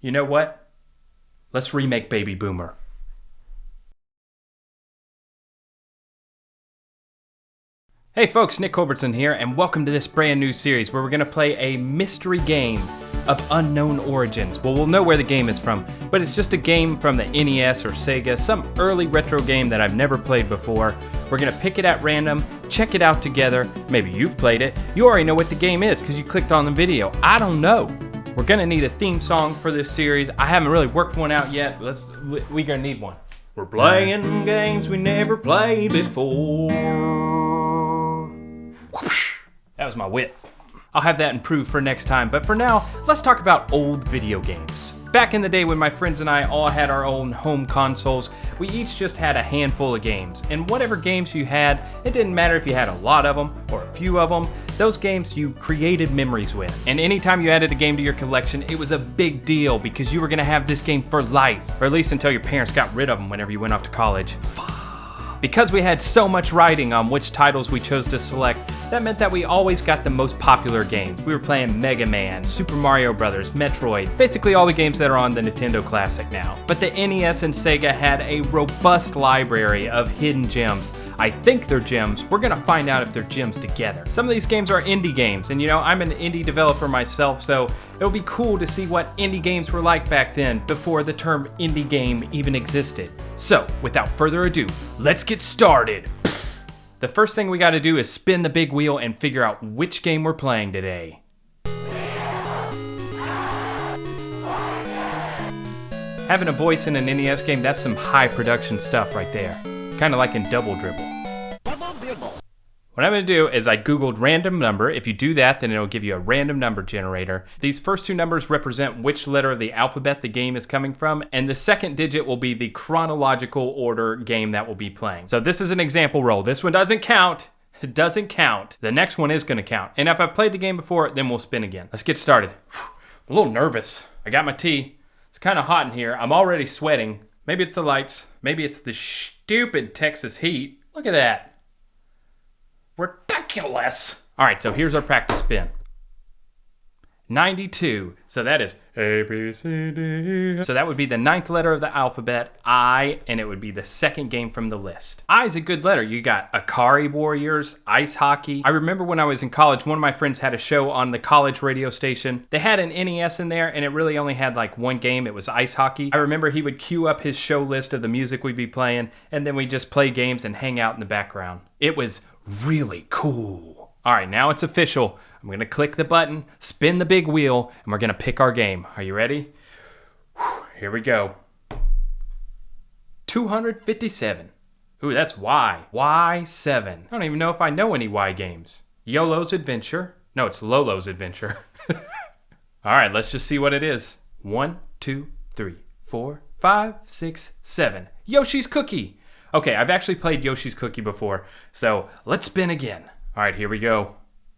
You know what? Let's remake Baby Boomer. Hey folks, Nick Culbertson here, and welcome to this brand new series where we're going to play a mystery game of unknown origins. Well, we'll know where the game is from, but it's just a game from the NES or Sega, some early retro game that I've never played before. We're going to pick it at random, check it out together. Maybe you've played it. You already know what the game is because you clicked on the video. I don't know. We're going to need a theme song for this series. I haven't really worked one out yet. We're going to need one. We're playing games we never played before. That was my whip. I'll have that improved for next time, but for now, let's talk about old video games. Back in the day when my friends and I all had our own home consoles, we each just had a handful of games, and whatever games you had, it didn't matter if you had a lot of them or a few of them, those games you created memories with. And anytime you added a game to your collection, it was a big deal because you were gonna have this game for life, or at least until your parents got rid of them whenever you went off to college. Because we had so much writing on which titles we chose to select, that meant that we always got the most popular games. We were playing Mega Man, Super Mario Bros., Metroid, basically all the games that are on the Nintendo Classic now. But the NES and Sega had a robust library of hidden gems. I think they're gems. We're gonna find out if they're gems together. Some of these games are indie games, and you know, I'm an indie developer myself, so it'll be cool to see what indie games were like back then, before the term indie game even existed. So, without further ado, let's get started. The first thing we gotta do is spin the big wheel and figure out which game we're playing today. Having a voice in an NES game, that's some high production stuff right there. Kinda like in Double Dribble. What I'm gonna do is I googled random number. If you do that, then it'll give you a random number generator. These first two numbers represent which letter of the alphabet the game is coming from, and the second digit will be the chronological order game that we'll be playing. So this is an example roll. This one doesn't count. It doesn't count. The next one is gonna count. And if I've played the game before, then we'll spin again. Let's get started. I'm a little nervous. I got my tea. It's kinda hot in here. I'm already sweating. Maybe it's the lights. Maybe it's the stupid Texas heat. Look at that. Ridiculous. All right, so here's our practice spin. 92. So that is A, B, C, D. So that would be the ninth letter of the alphabet, I, and it would be the second game from the list. I is a good letter. You got Akari Warriors, ice hockey. I remember when I was in college, one of my friends had a show on the college radio station. They had an NES in there, and it really only had like one game. It was ice hockey. I remember he would queue up his show list of the music we'd be playing, and then we'd just play games and hang out in the background. It was really cool. All right, now it's official. I'm gonna click the button, spin the big wheel, and we're gonna pick our game. Are you ready? Here we go. 257. Ooh, that's Y. Y7. I don't even know if I know any Y games. YOLO's Adventure. No, it's Lolo's Adventure. All right, let's just see what it is. 1, 2, 3, 4, 5, 6, 7. Yoshi's Cookie. Okay, I've actually played Yoshi's Cookie before, so let's spin again. All right, here we go.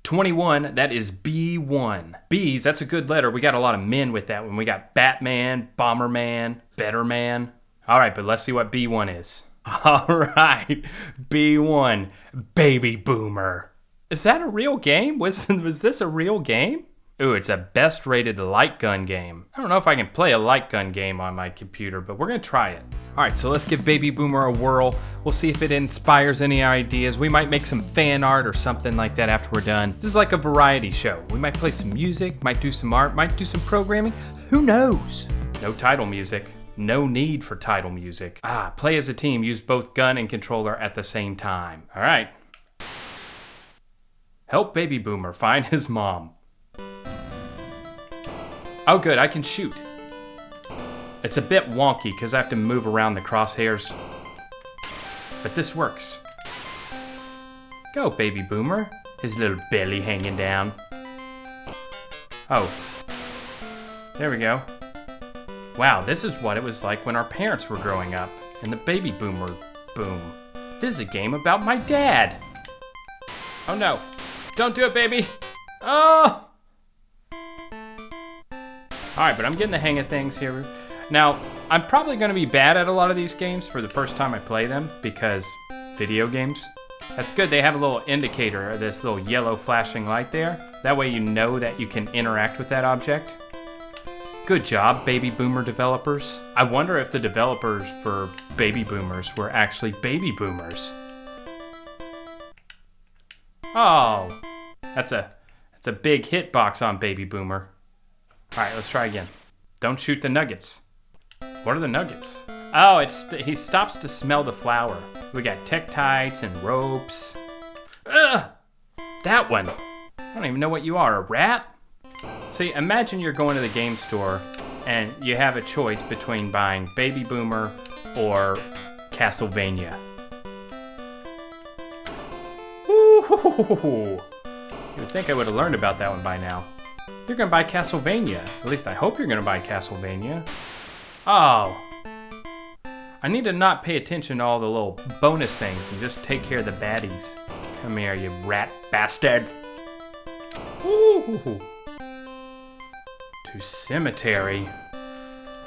21, that is B1. B's, that's a good letter. We got a lot of men with that one. We got Batman, Bomberman, Betterman. All right, but let's see what B1 is. All right, B1, Baby Boomer. Is that a real game? Was this a real game? Ooh, it's a best rated light gun game. I don't know if I can play a light gun game on my computer, but we're gonna try it. All right, so let's give Baby Boomer a whirl. We'll see if it inspires any ideas. We might make some fan art or something like that after we're done. This is like a variety show. We might play some music, might do some art, might do some programming. Who knows? No title music. No need for title music. Play as a team. Use both gun and controller at the same time. All right. Help Baby Boomer find his mom. Oh good, I can shoot. It's a bit wonky because I have to move around the crosshairs. But this works. Go, Baby Boomer. His little belly hanging down. Oh. There we go. Wow, this is what it was like when our parents were growing up. In the Baby Boomer boom. This is a game about my dad. Oh no. Don't do it, baby. Oh! Alright, but I'm getting the hang of things here. Now, I'm probably going to be bad at a lot of these games for the first time I play them, because video games. That's good, they have a little indicator, this little yellow flashing light there. That way you know that you can interact with that object. Good job, baby boomer developers. I wonder if the developers for baby boomers were actually baby boomers. Oh, that's a big hitbox on baby boomer. All right, let's try again. Don't shoot the nuggets. What are the nuggets? Oh, he stops to smell the flour. We got tektites and ropes. Ugh! That one. I don't even know what you are, a rat? See, imagine you're going to the game store and you have a choice between buying Baby Boomer or Castlevania. Ooh, you would think I would have learned about that one by now. You're gonna buy Castlevania. At least I hope you're gonna buy Castlevania. Oh. I need to not pay attention to all the little bonus things and just take care of the baddies. Come here, you rat bastard. Ooh. To cemetery.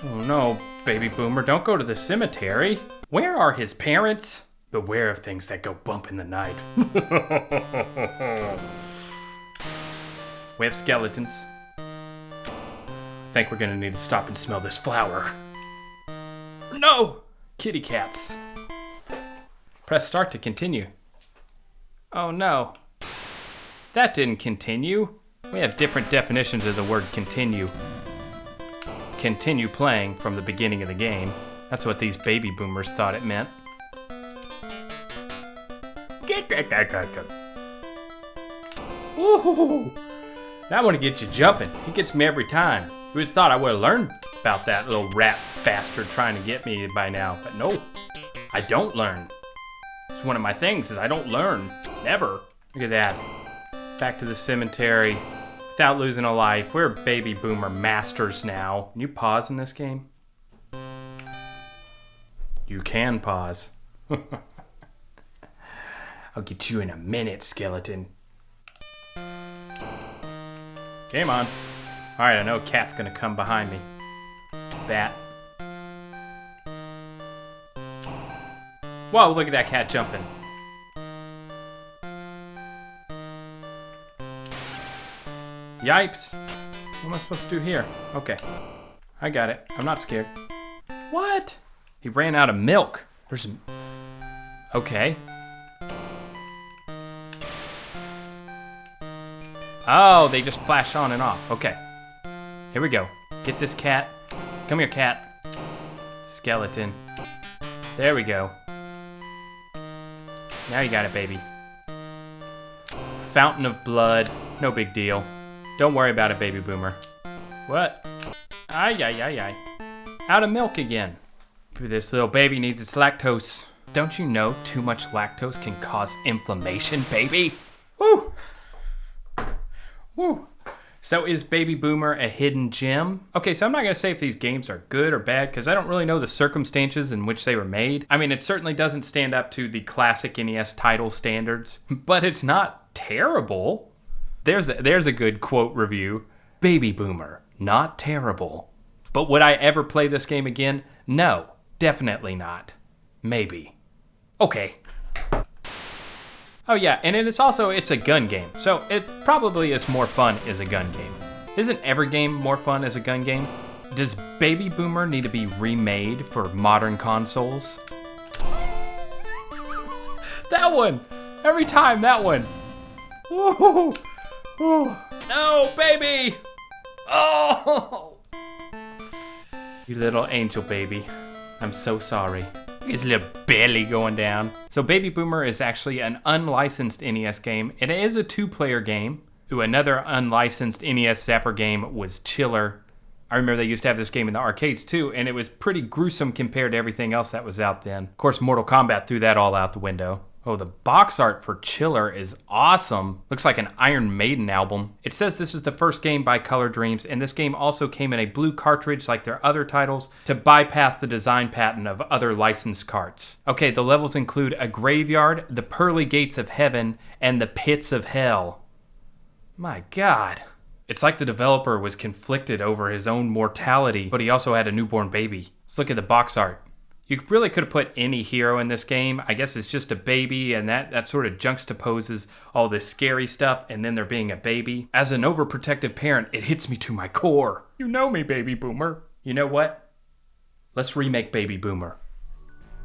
Oh no, baby boomer, don't go to the cemetery. Where are his parents? Beware of things that go bump in the night. We have skeletons. I think we're gonna need to stop and smell this flour. No! Kitty cats. Press start to continue. Oh no. That didn't continue. We have different definitions of the word continue. Continue playing from the beginning of the game. That's what these baby boomers thought it meant. Ooh, that one gets you jumping. He gets me every time. You would have thought I would have learned about that little rat bastard trying to get me by now, but no, I don't learn. It's one of my things is I don't learn. Never. Look at that. Back to the cemetery without losing a life. We're baby boomer masters now. Can you pause in this game? You can pause. I'll get you in a minute, skeleton. Game on. Alright, I know a cat's gonna come behind me. Bat. Whoa, look at that cat jumping. Yipes. What am I supposed to do here? Okay. I got it. I'm not scared. What? He ran out of milk. There's... Okay. Oh, they just flash on and off. Okay. Here we go. Get this cat. Come here, cat. Skeleton. There we go. Now you got it, baby. Fountain of blood. No big deal. Don't worry about it, baby boomer. What? Ay, ay, ay, ay. Out of milk again. This little baby needs its lactose. Don't you know too much lactose can cause inflammation, baby? Woo! Woo! So is Baby Boomer a hidden gem? Okay, so I'm not going to say if these games are good or bad because I don't really know the circumstances in which they were made. I mean, it certainly doesn't stand up to the classic NES title standards, but it's not terrible. There's a good quote review. Baby Boomer, not terrible. But would I ever play this game again? No, definitely not. Maybe. Okay. Oh yeah, and it's a gun game, so it probably is more fun as a gun game. Isn't every game more fun as a gun game? Does Baby Boomer need to be remade for modern consoles? That one! Every time, that one! Woo! Woo! No, baby! Oh! You little angel baby. I'm so sorry. His little belly going down. So Baby Boomer is actually an unlicensed NES game. It is a 2-player game. Ooh, another unlicensed NES Zapper game was Chiller. I remember they used to have this game in the arcades too, and it was pretty gruesome compared to everything else that was out then. Of course, Mortal Kombat threw that all out the window. Oh, the box art for Chiller is awesome. Looks like an Iron Maiden album. It says this is the first game by Color Dreams, and this game also came in a blue cartridge like their other titles to bypass the design patent of other licensed carts. Okay, the levels include a graveyard, the pearly gates of heaven, and the pits of hell. My God. It's like the developer was conflicted over his own mortality, but he also had a newborn baby. Let's look at the box art. You really could have put any hero in this game. I guess it's just a baby, and that sort of juxtaposes all this scary stuff and then there being a baby. As an overprotective parent, it hits me to my core. You know me, Baby Boomer. You know what? Let's remake Baby Boomer.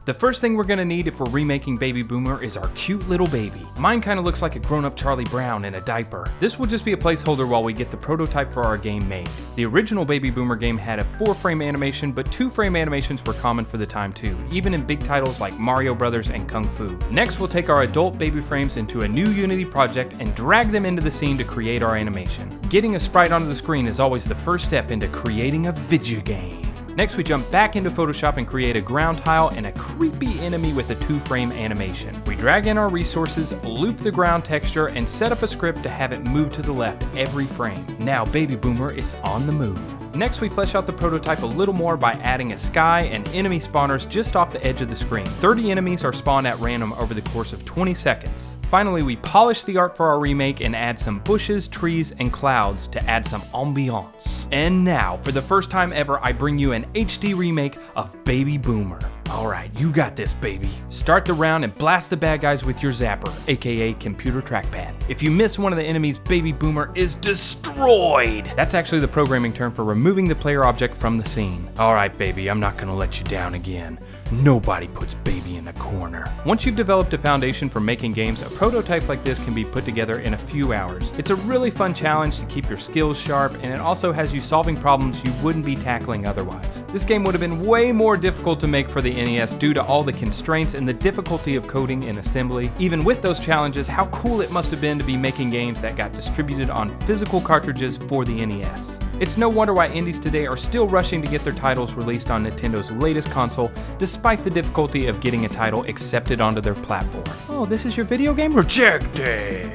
The first thing we're gonna need if we're remaking Baby Boomer is our cute little baby. Mine kind of looks like a grown-up Charlie Brown in a diaper. This will just be a placeholder while we get the prototype for our game made. The original Baby Boomer game had a 4-frame animation, but 2-frame animations were common for the time too, even in big titles like Mario Brothers and Kung Fu. Next, we'll take our adult baby frames into a new Unity project and drag them into the scene to create our animation. Getting a sprite onto the screen is always the first step into creating a video game. Next, we jump back into Photoshop and create a ground tile and a creepy enemy with a 2-frame animation. We drag in our resources, loop the ground texture, and set up a script to have it move to the left every frame. Now Baby Boomer is on the move. Next, we flesh out the prototype a little more by adding a sky and enemy spawners just off the edge of the screen. 30 enemies are spawned at random over the course of 20 seconds. Finally, we polish the art for our remake and add some bushes, trees, and clouds to add some ambiance. And now, for the first time ever, I bring you an HD remake of Baby Boomer. Alright, you got this, baby. Start the round and blast the bad guys with your zapper, aka computer trackpad. If you miss one of the enemies, Baby Boomer is destroyed! That's actually the programming term for removing the player object from the scene. Alright, baby, I'm not gonna let you down again. Nobody puts baby in a corner. Once you've developed a foundation for making games, a prototype like this can be put together in a few hours. It's a really fun challenge to keep your skills sharp, and it also has you solving problems you wouldn't be tackling otherwise. This game would have been way more difficult to make for the NES due to all the constraints and the difficulty of coding and assembly. Even with those challenges, how cool it must have been to be making games that got distributed on physical cartridges for the NES. It's no wonder why indies today are still rushing to get their titles released on Nintendo's latest console, despite the difficulty of getting a title accepted onto their platform. Oh, this is your video game? Rejected!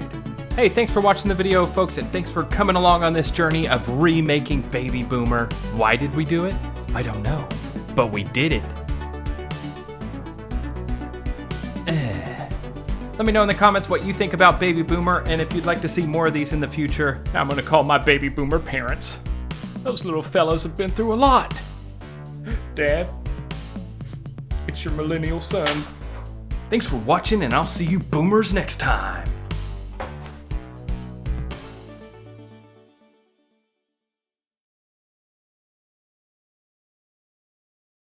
Hey, thanks for watching the video, folks, and thanks for coming along on this journey of remaking Baby Boomer. Why did we do it? I don't know, but we did it. Let me know in the comments what you think about Baby Boomer, and if you'd like to see more of these in the future. I'm gonna call my Baby Boomer parents. Those little fellows have been through a lot. Dad, it's your millennial son. Thanks for watching, and I'll see you boomers next time.